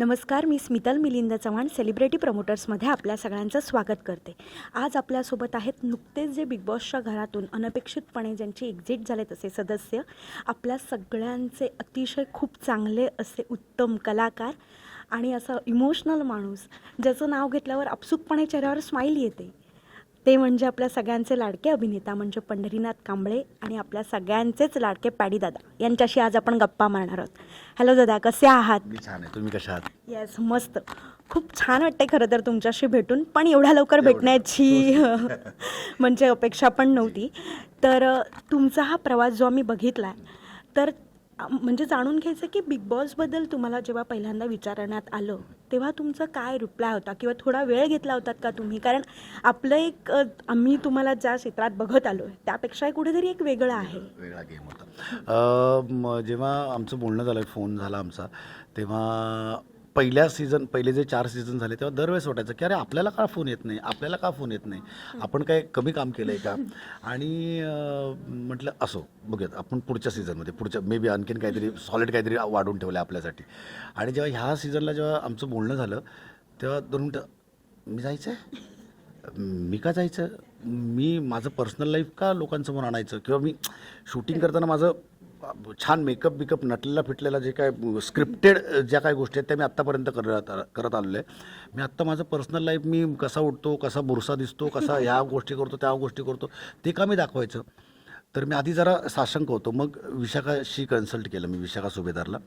नमस्कार, मी स्मितल मिलिंद चव्हाण सेलिब्रिटी प्रमोटर्समध्ये आपल्या सगळ्यांचं स्वागत करते. आज आपल्यासोबत आहेत नुकतेच जे बिग बॉसच्या घरातून अनपेक्षितपणे ज्यांची एक्झिट झाले तसे सदस्य, आपल्या सगळ्यांचे अतिशय खूप चांगले असे उत्तम कलाकार आणि असं इमोशनल माणूस ज्याचं नाव घेतल्यावर आपसुकपणे चेहऱ्यावर स्माईल येते, ते म्हणजे आपल्या सगळ्यांचे लाडके अभिनेता म्हणजे पंढरीनाथ कांबळे आणि आपल्या सगळ्यांचेच लाडके पॅडी दादा यांच्याशी आज आपण गप्पा मारणार आहोत. हॅलो दादा, कसे आहात? मी छान आहे. तुम्ही कशा आहात? येस, मस्त. खूप छान वाटते खरं तर तुमच्याशी भेटून, पण एवढ्या लवकर भेटण्याची म्हणजे अपेक्षा पण नव्हती. तर तुमचा हा प्रवास जो आम्ही बघितला आहे, तर म्हणजे जाणून घ्यायचं की बिग बॉसबद्दल तुम्हाला जेव्हा पहिल्यांदा विचारण्यात आलं तेव्हा तुमचं काय रिप्लाय होता किंवा थोडा वेळ घेतला होतात का तुम्ही? कारण आपलं एक आम्ही तुम्हाला ज्या क्षेत्रात बघत आलो आहे त्यापेक्षा कुठेतरी एक वेगळं आहे. वेगळा गेम होता. जेव्हा आमचं बोलणं झालं, फोन झाला आमचा, तेव्हा पहिले जे 4 सीझन झाले तेव्हा दरवेळेस वाटायचं की अरे आपल्याला का फोन येत नाही, आपल्याला का फोन येत नाही, आपण काय कमी काम केलं आहे का? आणि म्हटलं असो, बघूयात आपण पुढच्या सीझनमध्ये मे बी आणखीन काहीतरी सॉलिड काहीतरी वाढून ठेवलं आहे आपल्यासाठी. आणि जेव्हा ह्या सीझनला जेव्हा आमचं बोलणं झालं तेव्हा 2 मिनटं, मी जायचं आहे, मी का जायचं, मी माझं पर्सनल लाईफ का लोकांसमोर आणायचं, किंवा मी शूटिंग करताना माझं छान मेकअप नटलेला फिटलेला जे काय स्क्रिप्टेड ज्या काही गोष्टी आहेत त्या मी आत्तापर्यंत करत आलेलो आहे. मी आत्ता माझं पर्सनल लाईफ, मी कसा उठतो, कसा बुरसा दिसतो, कसा ह्या गोष्टी करतो, त्या गोष्टी करतो, ते का मी दाखवायचं? तर मी आधी जरा साशंक होतो. मग विशाखाशी कन्सल्ट केलं मी, विशाखा सुभेदारला.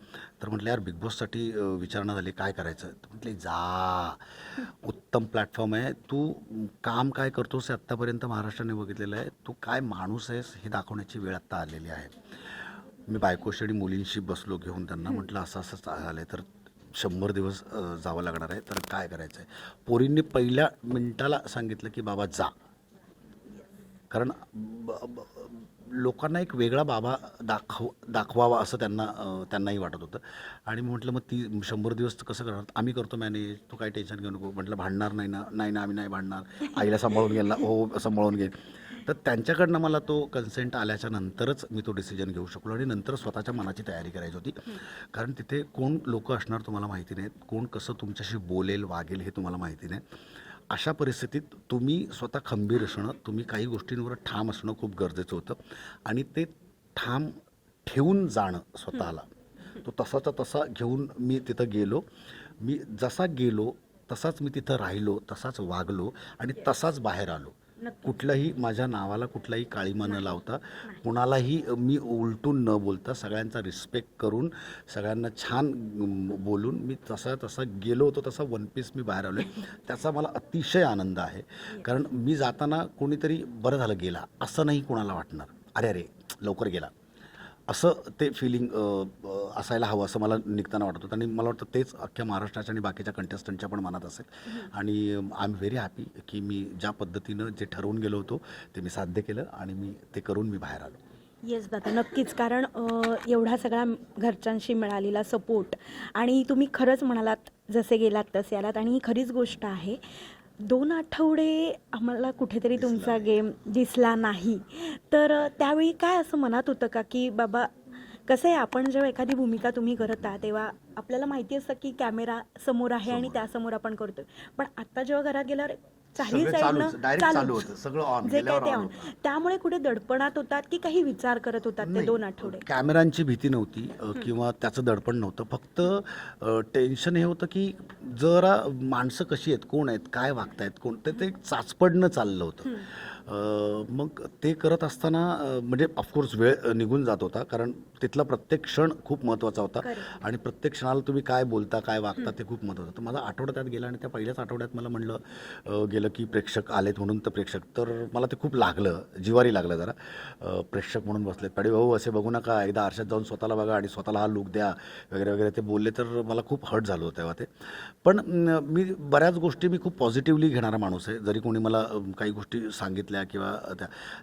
तर म्हटलं यार बिग बॉससाठी विचारणा झाली, काय करायचं? तर म्हटले जा, उत्तम प्लॅटफॉर्म आहे, तू काम काय करतोस हे आत्तापर्यंत महाराष्ट्राने बघितलेलं आहे, तू काय माणूस आहेस हे दाखवण्याची वेळ आत्ता आलेली आहे. मी बायकोशी आणि मुलींशी बसलो घेऊन, त्यांना म्हटलं असं असं झालं आहे, तर 100 दिवस जावं लागणार आहे, तर काय करायचं आहे? पोरींनी पहिल्या मिनिटाला सांगितलं की बाबा जा. कारण लोकांना एक वेगळा बाबा दाखवावा असं त्यांनाही वाटत होतं. आणि म्हटलं मग 100 दिवस कसं करणार? आम्ही करतो मॅनेज, तू काही टेन्शन घेऊ नको. म्हटलं भांडणार नाही ना? नाही ना, आम्ही नाही भांडणार, आईला सांभाळून घेईल ना? हो, सांभाळून घेईल. तर त्यांच्याकडनं मला तो कन्सेंट आल्याच्या नंतरच मी तो डिसिजन घेऊ शकलो. आणि नंतर स्वतःच्या मनाची तयारी करायची होती. कारण तिथे कोण लोक असणार तुम्हाला माहिती नाहीत, कोण कसं तुमच्याशी बोलेल वागेल हे तुम्हाला माहिती नाही. अशा परिस्थितीत तुम्ही स्वतः खंबीर असणं, तुम्ही काही गोष्टींवर ठाम असणं खूप गरजेचं होतं. आणि ते ठाम ठेवून जाणं स्वतःला, तो तसाचा तसा घेऊन मी तिथं गेलो. मी जसा गेलो तसाच मी तिथं राहिलो, तसाच वागलो आणि तसाच बाहेर आलो. कुठल्याही माझ्या नावाला कुठलाही काळीमा न लावता, कुणालाही मी उलटून न बोलता, सगळ्यांचा रिस्पेक्ट करून, सगळ्यांना छान बोलून मी तसा गेलो होतो, तसा वन पीस मी बाहेर आलो आहे. त्याचा मला अतिशय आनंद आहे. कारण मी जाताना कोणीतरी बरं झालं गेला असं नाही कोणाला वाटणार, अरे अरे लवकर गेला, असं ते फिलिंग असायला हवं असं मला निघताना वाटत होतं. आणि मला वाटतं तेच अख्ख्या महाराष्ट्राच्या आणि बाकीच्या कंटेस्टंटच्या पण मनात असेल. आणि आय एम व्हेरी हॅपी की मी ज्या पद्धतीनं जे ठरवून गेलो होतो ते मी साध्य केलं आणि मी ते करून मी बाहेर आलो. येस दादा, नक्कीच. कारण एवढा सगळा घरच्यांशी मिळालेला सपोर्ट आणि तुम्ही खरंच म्हणालात जसे गेलात तसे आलात, आणि ही खरीच गोष्ट आहे. 2 आठवडे आम्हाला कुठेतरी तुमचा गेम दिसला नाही. तर त्यावेळी काय असं मनात होतं का की बाबा कसं आहे, आपण जेव्हा एखादी भूमिका तुम्ही करत आहात तेव्हा आपल्याला माहिती असतं की कॅमेरा समोर आहे आणि त्यासमोर आपण करतोय, पण आता जेव्हा घरात गेल्यावर चारही साईडनं चालू सगळं ऑन, जे काय ते ऑन, त्यामुळे कुठे दडपणात होतात की काही विचार करत होतात ते 2 आठवडे? कॅमेरांची भीती नव्हती किंवा त्याचं दडपण नव्हतं. फक्त टेन्शन हे होतं की जरा माणसं कशी आहेत, कोण आहेत, काय वागतायत, कोण ते चाचपडणं चाललं होतं. मग ते करत असताना म्हणजे ऑफकोर्स वेळ निघून जात होता, कारण तिथला प्रत्येक क्षण खूप महत्त्वाचा होता. आणि प्रत्येक क्षणाला तुम्ही काय बोलता, काय वागता ते खूप महत्त्वाचं होतं. माझा आठवडा त्यात गेला आणि त्या पहिल्याच आठवड्यात मला म्हणलं गेलं की प्रेक्षक आलेत म्हणून. तर प्रेक्षक, तर मला ते खूप लागलं, जिवारी लागलं जरा. प्रेक्षक म्हणून बसलेत, पॅडी भाऊ असे बघू नका, एकदा आरशात जाऊन स्वतःला बघा आणि स्वतःला हा लूक द्या वगैरे वगैरे ते बोलले. तर मला खूप हर्ट झालं होतं तेव्हा ते. पण मी बऱ्याच गोष्टी मी खूप पॉझिटिव्हली घेणारा माणूस आहे. जरी कोणी मला काही गोष्टी सांगितल्या किंवा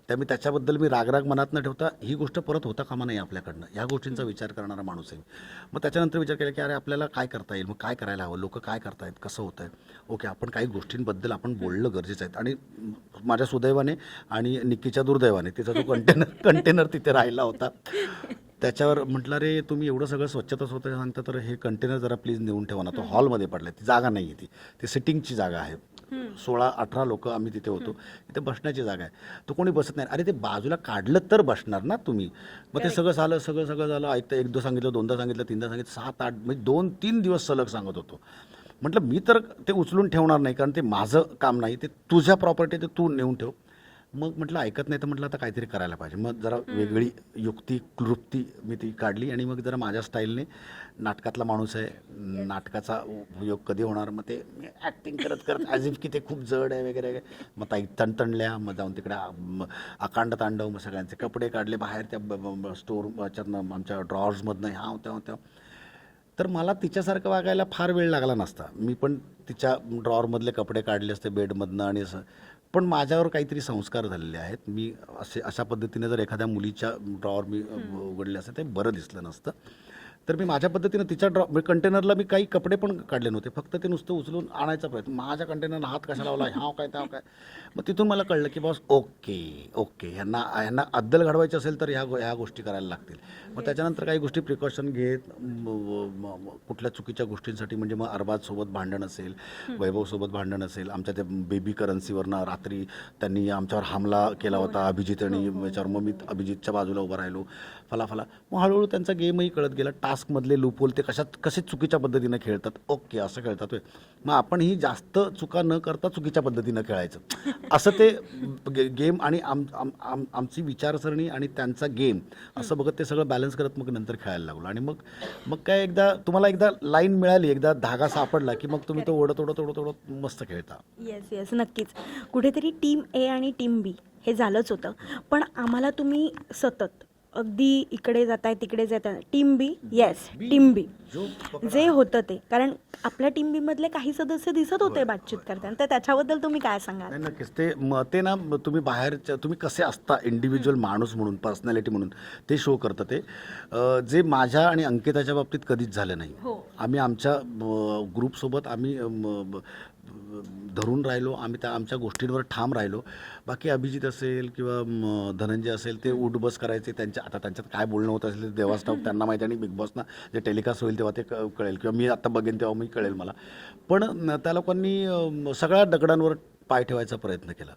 त्या मी त्याच्याबद्दल मी राग मनात न ठेवता ही गोष्ट परत होता कामा नाही आपल्याकडनं, ह्या गोष्टींचा विचार करणारा माणूस आहे. मग त्याच्यानंतर विचार केला की अरे आपल्याला काय करता येईल, मग काय करायला हवं, लोक काय करतायत, कसं होतं आहे, ओके आपण काही गोष्टींबद्दल आपण बोलणं गरजेचं आहे. आणि माझ्या सुदैवाने आणि निक्कीच्या दुर्दैवाने तिचा जो कंटेनर तिथे राहिला होता. त्याच्यावर म्हटलं रे तुम्ही एवढं सगळं स्वच्छता स्वतः सांगता तर हे कंटेनर जरा प्लीज नेऊन ठेवा ना. तो हॉलमध्ये पडला ती जागा नाही आहे ती सिटिंगची जागा आहे. 16-18 लोक आम्ही तिथे होतो. तिथे बसण्याची जागा आहे. तो कोणी बसत नाही. अरे ते बाजूला काढलं तर बसणार ना तुम्ही. मग ते सगळं झालं ऐकतं. एकदा सांगितलं, दोनदा सांगितलं, तीनदा सांगितलं, 7-8 म्हणजे 2-3 दिवस सलग सांगत होतो. म्हटलं मी तर ते उचलून ठेवणार नाही कारण ते माझं काम नाही. ते तुझ्या प्रॉपर्टी ते तू नेऊन ठेव. मग म्हटलं ऐकत नाही तर म्हटलं आता काहीतरी करायला पाहिजे. मग जरा वेगळी युक्ती क्लृप्ती मी ती काढली आणि मग जरा माझ्या स्टाईलने नाटकातला माणूस आहे, नाटकाचा उपयोग कधी होणार, मग ते ॲक्टिंग करत करत ॲज इफ की ते खूप जड आहे वगैरे. मग ताई तणतणल्या. मग जाऊन तिकडे अकांड तांडव. मग सगळ्यांचे कपडे काढले बाहेर त्या स्टोर याच्यातनं आमच्या ड्रॉवर्समधनं ह्या होत्या. तर मला तिच्यासारखं वागायला फार वेळ लागला नसता. मी पण तिच्या ड्रॉवरमधले कपडे काढले असते बेडमधनं आणि असं. पण माझ्यावर काहीतरी संस्कार झालेले आहेत. मी अशा पद्धतीने जर एखाद्या मुलीच्या ड्रॉवर मी उघडले असते ते बरं दिसलं नसतं. तर मी माझ्या पद्धतीनं तिच्या कंटेनरला मी काही कपडे पण काढले नव्हते. फक्त ते नुसतं उचलून आणायचा प्रयत्न. माझ्या कंटेनरला हात कशा लावला, ह्याव काय त्याव काय. मग तिथून मला कळलं की बॉस ओके ह्यांना अद्दल घडवायची असेल तर ह्या गोष्टी करायला लागतील. मग त्याच्यानंतर काही गोष्टी प्रिकॉशन घेत कुठल्या चुकीच्या गोष्टींसाठी म्हणजे मग अरबाजसोबत भांडण असेल, वैभवसोबत भांडण असेल, आमच्या त्या बेबी करन्सीवरनं रात्री त्यांनी आमच्यावर हमला केला होता अभिजित आणि याच्यावर. मग मी अभिजितच्या बाजूला उभं राहिलो फला. मग हळूहळू त्यांचा गेमही कळत गेला. टास्कमधले लूपहोल ते कसे चुकीच्या पद्धतीनं खेळतात. ओके असं खेळतात. मग आपणही जास्त चुका न करता चुकीच्या पद्धतीनं खेळायचं असं ते गेम आणि आमची विचारसरणी आणि त्यांचा गेम असं बघत ते सगळं बॅलन्स करत मग नंतर खेळायला लागलो. आणि मग काय तुम्हाला एकदा लाईन मिळाली, एकदा धागा सापडला की मग तुम्ही तो ओढत मस्त खेळता. येस नक्कीच. कुठेतरी टीम ए आणि टीम बी हे झालंच होतं. पण आम्हाला तुम्ही सतत अगदी इकडे जाताय तिकडे जाताय टीम बी. येस टीम बी जे होतं ते, कारण आपल्या टीम बी मधले काही सदस्य दिसत होते बातचीत करताना. तर त्याच्याबद्दल तुम्ही काय सांगाल? नाही नक्कीच. ते ना तुम्ही बाहेरच्या तुम्ही कसे असता इंडिव्हिज्युअल माणूस म्हणून, पर्सनॅलिटी म्हणून ते शो करतं. ते जे माझ्या आणि अंकिताच्या बाबतीत कधीच झालं नाही. आम्ही आमच्या ग्रुपसोबत आम्ही धरून राहिलो. आम्ही आमच्या गोष्टींवर ठाम राहिलो. बाकी अभिजित असेल किंवा धनंजय असेल ते उठबस करायचे. आता त्यांच्यात काय बोलणं होत असेल ते देवास ठाऊक, त्यांना माहिती. आणि बिग बॉसना जे टेलिकास्ट होईल तेव्हा ते कळेल किंवा मी आता बघेन तेव्हा मी कळेल मला. पण त्या लोकांनी सगळ्या दगडांवर पाय ठेवायचा प्रयत्न केला.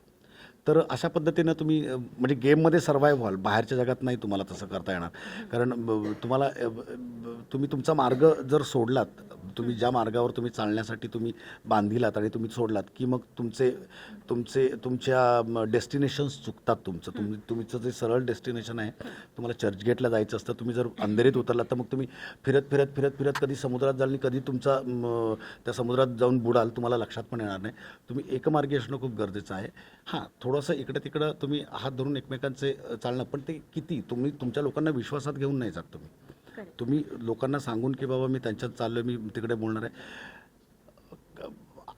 तर अशा पद्धतीनं तुम्ही म्हणजे गेममध्ये सर्वाईव्ह व्हाल. बाहेरच्या जगात नाही तुम्हाला तसं करता येणार. कारण तुम्ही तुमचा मार्ग जर सोडलात, तुम्ही ज्या मार्गावर तुम्ही चालण्यासाठी तुम्ही बांधिलात आणि तुम्ही सोडलात की मग तुमच्या डेस्टिनेशन्स चुकतात. तुमचं जे सरळ डेस्टिनेशन आहे, तुम्हाला चर्चगेटला जायचं असतं. तुम्ही जर अंधेरीत उतरलात तर मग तुम्ही फिरत कधी समुद्रात जाल आणि कधी त्या समुद्रात जाऊन बुडाल, तुम्हाला लक्षात पण येणार नाही. तुम्ही एकमार्गी असणं खूप गरजेचं आहे. हां, थोडंसं इकडे तिकडं तुम्ही हात धरून एकमेकांचे चालणं, पण ते किती तुम्ही तुमच्या लोकांना विश्वासात घेऊन नाही जात. तुम्ही लोकांना सांगून की बाबा मी त्यांच्यात चाललो आहे, मी तिकडे बोलणार आहे.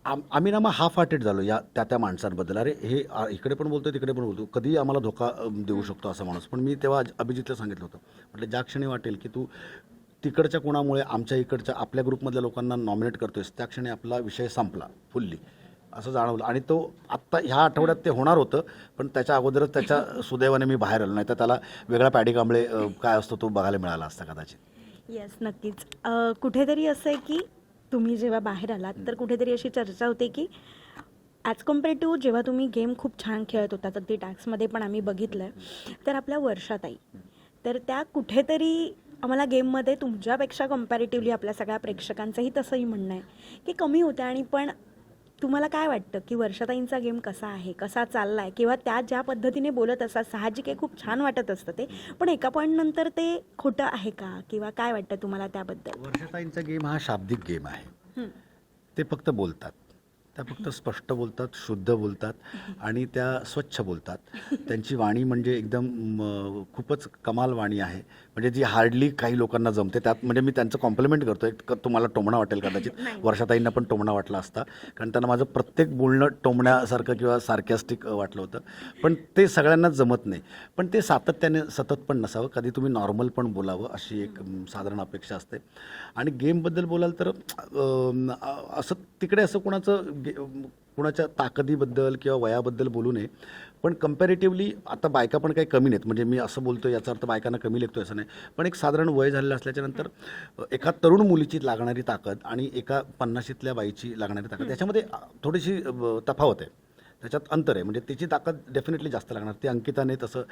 आम्ही ना मग हाफ हार्टेड झालो त्या माणसांबद्दल. अरे हे इकडे पण बोलतो तिकडे पण बोलतो, कधीही आम्हाला धोका देऊ शकतो असा माणूस. पण मी तेव्हा अभिजितला सांगितलं होतं, म्हटलं ज्या क्षणी वाटेल की तू तिकडच्या कोणामुळे आमच्या इकडच्या आपल्या ग्रुपमधल्या लोकांना नॉमिनेट करतोयस, त्या क्षणी आपला विषय संपला फुल्ली असं जाणवलं. आणि तो आत्ता ह्या आठवड्यात ते होणार होतं, पण त्याच्या अगोदरच त्याच्या सुदैवाने मी बाहेर आलो. नाही तर त्याला वेगळा पॅडी कांबळे काय असतो तो बघायला मिळाला असता कदाचित. येस नक्कीच. कुठेतरी असं आहे की तुम्ही जेव्हा बाहेर आलात तर कुठेतरी अशी चर्चा होते की ॲज कम्पेअर टू जेव्हा तुम्ही गेम खूप छान खेळत होता, तर ती टॅक्समध्ये पण आम्ही बघितलं आहे, तर आपल्या वर्षाताई तर त्या कुठेतरी आम्हाला गेममध्ये तुमच्यापेक्षा कम्पॅरेटिव्हली आपल्या सगळ्या प्रेक्षकांचंही तसंही म्हणणं आहे की कमी होत्या. आणि पण तुम्हाला काय वाटतं की वर्षाताईंचा गेम कसा आहे, कसा चालला आहे, किंवा त्या ज्या पद्धतीने बोलत असतात साहजिक आहे, खूप छान वाटत असतं ते, पण एका पॉईंटनंतर ते खोटं आहे का, किंवा काय वाटतं तुम्हाला त्याबद्दल? वर्षाताईंचा गेम हा शाब्दिक गेम आहे. ते फक्त बोलतात, त्या फक्त स्पष्ट बोलतात, शुद्ध बोलतात आणि त्या स्वच्छ बोलतात. त्यांची वाणी म्हणजे एकदम खूपच कमाल वाणी आहे, म्हणजे जी हार्डली काही लोकांना जमते. त्यात म्हणजे मी त्यांचं कॉम्प्लिमेंट करतो. एक तुम्हाला टोमणा वाटेल कदाचित, वर्षाताईंना पण टोमणा वाटला असता, कारण त्यांना माझं प्रत्येक बोलणं टोमण्यासारखं किंवा सार्कॅस्टिक वाटलं होतं. पण ते सगळ्यांनाच जमत नाही. पण ते सातत्याने सतत पण नसावं, कधी तुम्ही नॉर्मल पण बोलावं अशी एक साधारण अपेक्षा असते. आणि गेमबद्दल बोलाल तर असं तिकडे असं कुणाच्या ताकदीबद्दल किंवा वयाबद्दल बोलू नये. पण कम्पॅरेटिव्हली आता बायका पण काही कमी नाहीत, म्हणजे मी असं बोलतो याचा अर्थ बायकांना कमी लेखतो असं नाही, पण एक साधारण वय झालेलं असल्याच्यानंतर एका तरुण मुलीची लागणारी ताकद आणि एका 50शीतल्या बाईची लागणारी ताकद याच्यामध्ये थोडीशी तफावत आहे, त्याच्यात अंतर आहे. म्हणजे तिची ताकद डेफिनेटली जास्त लागणार. ती अंकिताने तसं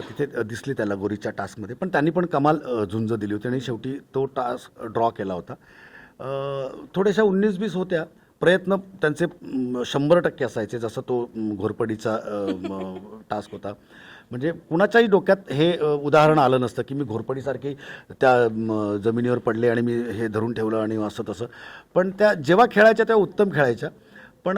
तिथे दिसली त्या लगोरीच्या टास्कमध्ये, पण त्यांनी पण कमाल झुंज दिली होती आणि शेवटी तो टास्क ड्रॉ केला होता. थोड्याशा 19-20 होत्या, प्रयत्न त्यांचे 100% असायचे, जसं तो घोरपडीचा टास्क होता. म्हणजे कुणाच्याही डोक्यात हे उदाहरण आलं नसतं की मी घोरपडीसारखी त्या जमिनीवर पडले आणि मी हे धरून ठेवलं आणि असं तसं. पण त्या जेव्हा खेळायच्या तेव्हा उत्तम खेळायच्या, पण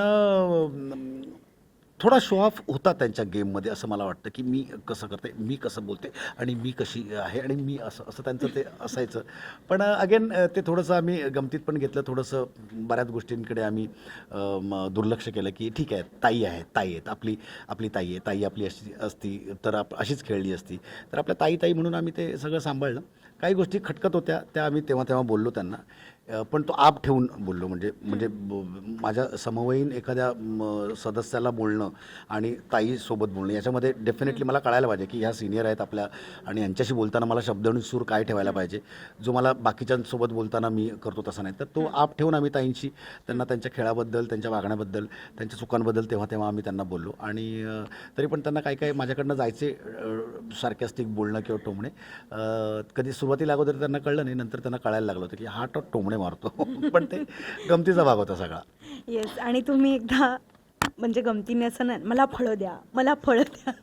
थोडा शो ऑफ होता त्यांच्या गेममध्ये, असं मला वाटतं की मी कसं करते, मी कसं बोलते आणि मी कशी आहे आणि मी असं असं त्यांचं ते असायचं. पण अगेन ते थोडंसं आम्ही गमतीत पण घेतलं, थोडंसं बऱ्याच गोष्टींकडे आम्ही दुर्लक्ष केलं की ठीक आहे, ताई आहे, ताई आहेत, आपली आपली ताई आहे, ताई आपली अशी असती तर अशीच खेळली असती, तर आपल्या ताई ताई म्हणून आम्ही ते सगळं सांभाळलं. काही गोष्टी खटकत होत्या त्या आम्ही तेव्हा तेव्हा बोललो त्यांना, पण तो आप ठेवून बोललो. म्हणजे म्हणजे माझ्या समवयीन एखाद्या सदस्याला बोलणं आणि ताईसोबत बोलणं याच्यामध्ये डेफिनेटली मला कळायला पाहिजे की ह्या सिनियर आहेत आपल्या आणि यांच्याशी बोलताना मला शब्द आणि सूर काय ठेवायला पाहिजे, जो मला बाकीच्यांसोबत बोलताना मी करतो तसा नाही. तर तो आप ठेवून आम्ही ताईंशी त्यांना त्यांच्या खेळाबद्दल, त्यांच्या वागण्याबद्दल, त्यांच्या चुकांबद्दल तेव्हा तेव्हा आम्ही त्यांना बोललो. आणि तरी पण त्यांना काही काही माझ्याकडनं जायचे सार्कॅस्टिक बोलणं किंवा टोमणे. कधी सुरुवातीला अगोदर त्यांना कळलं नाही, नंतर त्यांना कळायला लागलं होतं की हा तो टोमणे मारतो. पण ते गमतीचा भाग होता सगळा. येस. आणि तुम्ही एकदा म्हणजे गमतीने असं नाही, मला फळं द्या, मला फळं द्या.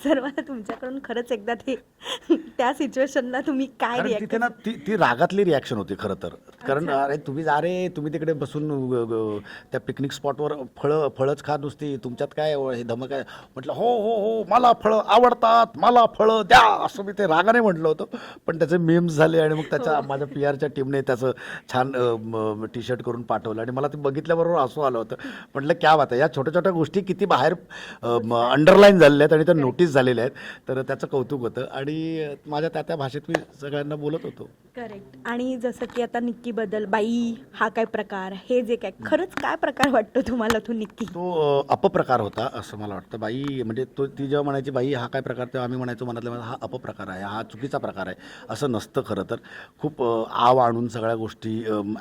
सर्वांना तुमच्याकडून खरंच एकदा ते त्या सिच्युएशनला तुम्ही काय कारण रिॲक्ट तिथे ना ती रागातली रिॲक्शन होती खरं तर. कारण अरे तुम्ही तिकडे बसून त्या पिकनिक स्पॉटवर फळंच खात नुसती, तुमच्यात काय हे धमक आहे. म्हटलं हो हो हो, मला फळं आवडतात, मला फळं द्या, असं मी ते रागाने म्हटलं होतं. पण त्याचे मेम्स झाले आणि मग त्याच्या माझ्या PR च्या टीमने त्याचं छान टी शर्ट करून पाठवलं आणि मला ते बघितल्याबरोबर हसू आलं होतं. म्हटलं क्या बात आहे, या छोट्या छोट्या गोष्टी किती बाहेर अंडरलाईन झालेल्या आहेत आणि त्या नोटीस झालेल्या आहेत, तर त्याचं कौतुक होतं. आणि माझ्या त्या भाषेत मी सगळ्यांना बोलत होतो. करेक्ट. आणि जसं की आता निक्कीबद्दल, बाई हा काय प्रकार, हे जे काय खरंच काय प्रकार वाटतो तुम्हाला तो निक्की? तो अपप्रकार होता असं मला वाटतं. बाई म्हणजे ती जेव्हा म्हणायची बाई हा काय प्रकार, तेव्हा आम्ही म्हणायचो मनातल्या मनात हा अपप्रकार आहे, हा चुकीचा प्रकार आहे. असं नसतं खरं तर. खूप आव आणून सगळ्या गोष्टी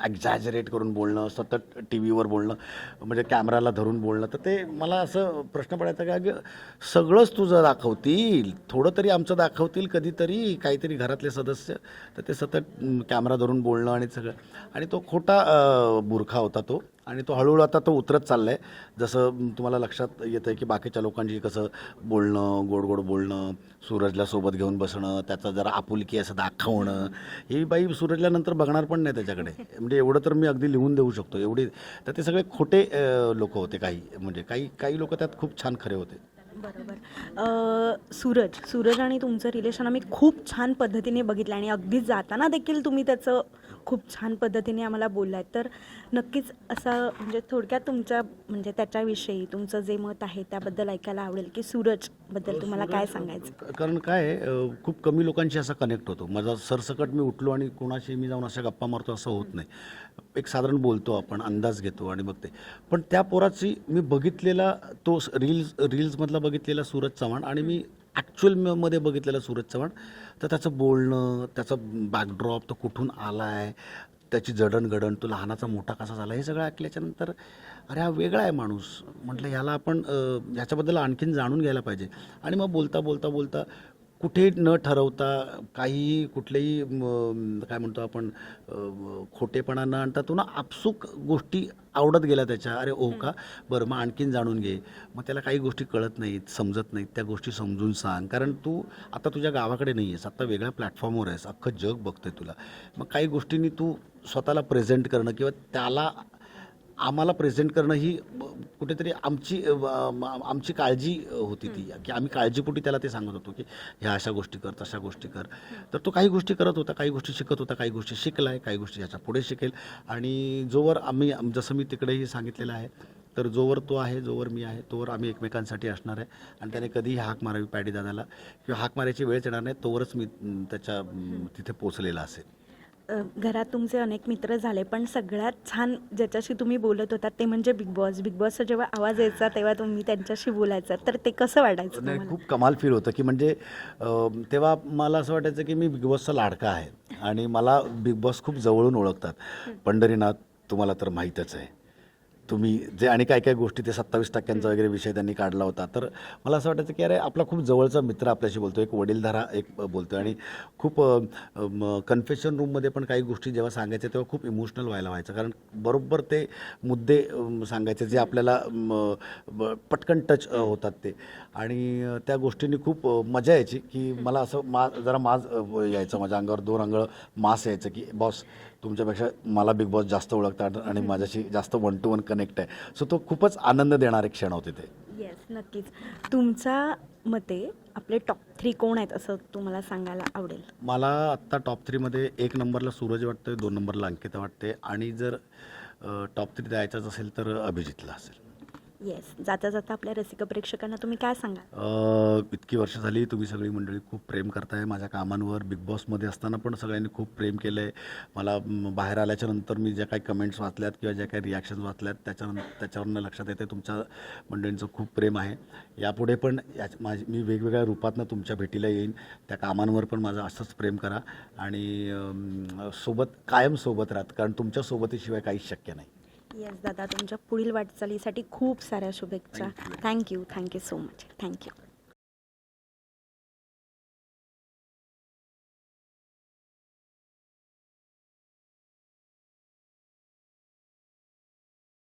एक्झॅजरेट करून बोलणं, सतत TV वर बोलणं, म्हणजे कॅमेराला धरून बोलणं, तर ते मला असं प्रश्न पडायचा का सगळंच तुझं दाखवतील, थोडं तरी आमचं दाखवतील कधीतरी, काहीतरी घरातले सदस्य, तर ते सतत कॅमेरा धरून बोलणं आणि सगळं. आणि तो खोटा बुरखा होता तो. आणि तो हळूहळू आता तो उतरत चालला आहे. जसं तुम्हाला लक्षात येतं आहे की बाकीच्या लोकांशी कसं बोलणं, गोड गोड बोलणं, सूरजला सोबत घेऊन बसणं, त्याचं जरा आपुलकी असं दाखवणं. ही बाई सूरजला नंतर बघणार पण नाही त्याच्याकडे, म्हणजे एवढं तर मी अगदी लिहून देऊ शकतो एवढी. तर ते सगळे खोटे लोक होते काही, म्हणजे काही लोक त्यात खूप छान खरे होते. बरोबर. सूरज आणि तुमचं रिलेशन आम्ही खूप छान पद्धतीने बघितलं आणि अगदी जाताना देखील तुम्ही त्याचं खूप छान पद्धतीने आम्हाला बोललात. तर नक्कीच असं म्हणजे थोडक्यात तुमच्या म्हणजे त्याच्याविषयी तुमचं जे मत आहे त्याबद्दल ऐकायला आवडेल की सूरजबद्दल तुम्हाला काय सांगायचं? कारण काय आहे, खूप कमी लोकांशी असा कनेक्ट होतो. माझा सरसकट मी उठलो आणि कोणाशी मी जाऊन अशा गप्पा मारतो असं होत नाही. एक साधारण बोलतो आपण, अंदाज घेतो आणि बघते. पण त्या पोराची मी बघितलेला तो रील्समधला बघितलेला सूरज चव्हाण आणि मी ॲक्च्युअलमध्ये बघितलेला सूरज चव्हाण, तर त्याचं बोलणं, त्याचा बॅकड्रॉप, तो कुठून आला आहे, त्याची जडणघडण, तो लहानाचा मोठा कसा झाला, हे सगळं ऐकल्याच्यानंतर अरे हा वेगळा आहे माणूस. म्हटलं ह्याला आपण ह्याच्याबद्दल आणखीन जाणून घ्यायला पाहिजे. आणि मग बोलता कुठे न ठरवता काही कुठलेही काय म्हणतो आपण खोटेपणा न आणता तो ना आपसूक गोष्टी आवडत गेल्या त्याच्या. अरे हो का, बरं मग आणखीन जाणून घे. मग त्याला काही गोष्टी कळत नाहीत, समजत नाहीत, त्या गोष्टी समजून सांग. कारण तू आता तुझ्या गावाकडे नाही आहेस, आता वेगळ्या प्लॅटफॉर्मवर आहेस, अख्खं जग बघतंय तुला. मग काही गोष्टींनी तू स्वतःला प्रेझेंट करणं किंवा त्याला आम्हाला प्रेझेंट करणं ही कुठेतरी आमची काळजी होती ती, की आम्ही काळजीपोटी त्याला ते सांगत होतो की ह्या अशा गोष्टी कर, तशा गोष्टी कर. तर तो काही गोष्टी करत होता, काही गोष्टी शिकत होता, काही गोष्टी शिकलाय, काही गोष्टी ह्याच्या पुढे शिकेल. आणि जोवर आम्ही, जसं मी तिकडेही सांगितलेलं आहे, तर जोवर तो आहे, जोवर मी आहे, तोवर आम्ही एकमेकांसाठी असणार आहे. आणि त्याने कधीही हाक मारावी पॅडी दादाला किंवा हाक मारायची वेळच येणार नाही, तोवरच मी त्याच्या तिथे पोचलेला असेल. घरात तुमचे अनेक मित्र झाले, पण सगळ्यात छान ज्याच्याशी तुम्ही बोलत होतात ते म्हणजे बिग बॉस. बिग बॉसचा जेव्हा आवाज यायचा तेव्हा तुम्ही त्यांच्याशी बोलायचा, तर ते कसं वाटायचं नाही, तुम्हाला? खूप कमाल फील होतं की म्हणजे तेव्हा मला असं वाटायचं की मी बिग बॉसचा लाडका आहे आणि मला बिग बॉस खूप जवळून ओळखतात. पंढरीनाथ तुम्हाला तर माहीतच आहे, तुम्ही जे आणि काय काय गोष्टी ते 27% वगैरे विषय त्यांनी काढला होता. तर मला असं वाटायचं की अरे आपला खूप जवळचा मित्र आपल्याशी बोलतो, एक वडीलधारा एक बोलतो आणि खूप कन्फेशन रूममध्ये पण काही गोष्टी जेव्हा सांगायच्या तेव्हा खूप इमोशनल व्हायचं, कारण बरोबर ते मुद्दे सांगायचे जे आपल्याला पटकन टच होतात ते. आणि त्या गोष्टींनी खूप मजा यायची की मला असं जरा माज यायचं, माझ्या अंगावर 2 अंगळ मास यायचं की बॉस तुमच्यापेक्षा मला बिग बॉस जास्त ओळखतात आणि माझ्याशी जास्त 1 to 1 कनेक्ट आहे. सो तो खूपच आनंद देणारे क्षण होते ते. येस, नक्कीच. तुमच्या मते आपले टॉप 3 कोण आहेत असं तुम्हाला सांगायला आवडेल? मला आत्ता टॉप 3मध्ये 1 नंबरला सूरज वाटतोय, 2 नंबरला अंकिता वाटते आणि जर टॉप 3 द्यायचाच असेल तर अभिजितला असेल. येस, जाता जाता आपल्या रसिक प्रेक्षकांना तुम्ही काय सांगाल? इतकी वर्ष झाली तुम्ही सगळी मंडळी खूप प्रेम करताय माझ्या कामांवर. बिग बॉसमध्ये असताना पण सगळ्यांनी खूप प्रेम केलं आहे मला. बाहेर आल्याच्या नंतर मी ज्या काही कमेंट्स वाचल्यात किंवा ज्या काही रिॲक्शन्स वाचल्यात त्याच्यावरनं लक्षात येते तुमच्या मंडळींचं खूप प्रेम आहे. यापुढे पण मी वेगवेगळ्या रूपातनं तुमच्या भेटीला येईन. त्या कामांवर पण माझं असंच प्रेम करा आणि कायम सोबत राहत, कारण तुमच्या सोबतीशिवाय काहीच शक्य नाही. येस दादा, तुमच्या पुढील वाटचालीसाठी खूप साऱ्या शुभेच्छा. Thank you so much. थँक्यू.